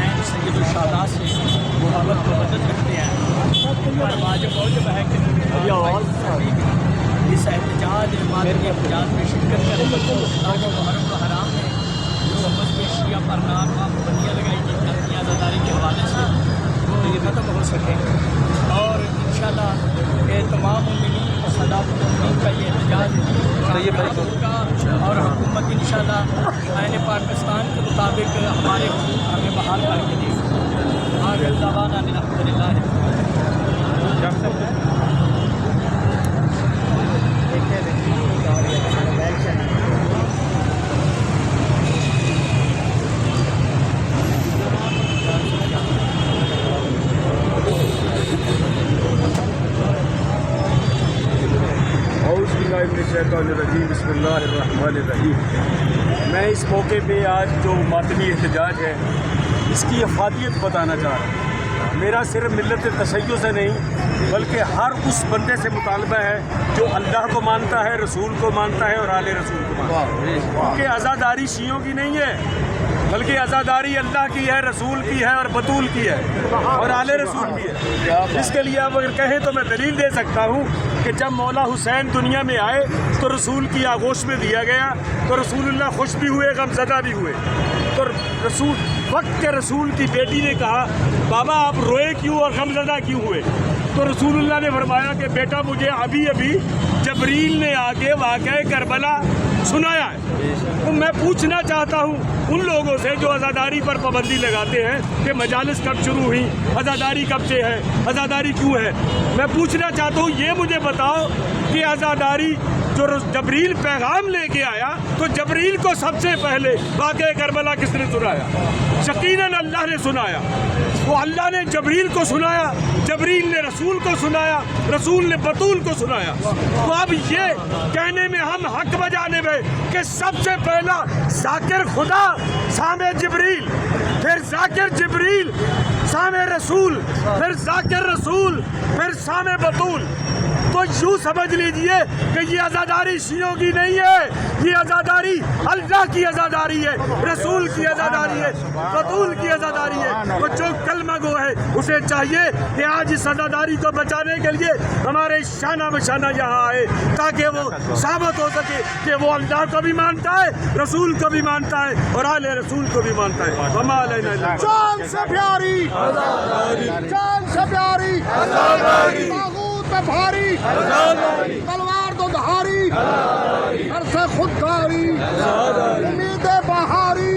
हुसैन सैयद उल-शहदा से मोहब्बत को मदद रखते हैं और वाजिब मौजब है कि इस एहतजाज मादनी एहतजाज में शिरकत करें। मुहर्रम का हराम है जो मजहब शिया पर नाम पाबंदियाँ लगाई गई जाती हैं आज़ादारी के हवाले से वो ख़त्म हो सके और इंशाअल्लाह ये तमाम उम्मीद सदाफ़त का ये एहतजाज होगा और हुकूमत इंशाअल्लाह आईन पाकिस्तान के मुताबिक हमारे हुकूक हमें बहाल करके देगी। आखिर दवाना अल्हम्दुलिल्लाह। बिस्मिल्लाहिर्रहमानिर्रहीम। मैं इस मौके पे आज जो मातमी एहतजाज है इसकी अफादियत बताना चाह रहा हूँ। मेरा सिर्फ मिल्लत तशय्युह से नहीं बल्कि हर उस बंदे से मुतालबा है जो अल्लाह को मानता है, रसूल को मानता है और आले रसूल को मानता है। क्योंकि आज़ादारी शियों की नहीं है बल्कि आज़ादारी अल्लाह की है, रसूल की है और बतूल की है और आले रसूल की है। इसके लिए आप अगर कहें तो मैं दलील दे सकता हूँ कि जब मौला हुसैन दुनिया में आए तो रसूल की आगोश में दिया गया तो रसूलुल्लाह खुश भी हुए, गमज़दा भी हुए। तो रसूल वक्त के रसूल की बेटी ने कहा बाबा आप रोए क्यों और गमज़दा क्यों हुए? तो रसूलुल्लाह ने फरमाया कि बेटा मुझे अभी अभी जबरील ने आके वाक़या करबला सुनाया है। तो मैं पूछना चाहता हूँ उन लोगों से जो आज़ादारी पर पाबंदी लगाते हैं कि मजालिस कब शुरू हुई, आज़ादारी कब से है, आज़ादारी क्यों है। मैं पूछना चाहता हूँ ये मुझे बताओ कि आज़ादारी जो जबरील पैगाम लेके आया तो जबरील को सबसे पहले वाक़या करबला किसने सुनाया? यकीनन अल्लाह ने सुनाया। वो अल्लाह ने जबरील को सुनाया, जबरील ने रसूल को सुनाया, रसूल ने बतूल को सुनाया। तो अब ये कहने में हम हक बजाने में कि सबसे पहला ज़ाकिर खुदा सामे जबरील, फिर ज़ाकिर जबरील सामे रसूल, फिर ज़ाकिर रसूल, फिर सामे बतूल। तो यूँ समझ लीजिए कि ये आज़ादारी शियों की नहीं है, ये आज़ादारी अल्लाह की आज़ादारी है, रसूल की आज़ादारी है, बतूल की आज़ादारी है। तो जो कलमा गो है उसे चाहिए कि आज इस आज़ादारी को बचाने के लिए हमारे शाना बशाना यहाँ आए ताकि वो साबित हो सके कि वो अल्लाह को भी मानता है, रसूल को भी मानता है और आले रसूल को भी मानता है। जान से प्यारी, जान से प्यारी, तागूत पे भारी, तलवार तो धारी, हर से खुददारी, उम्मीद बहारी,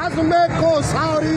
अज़्म को सारी।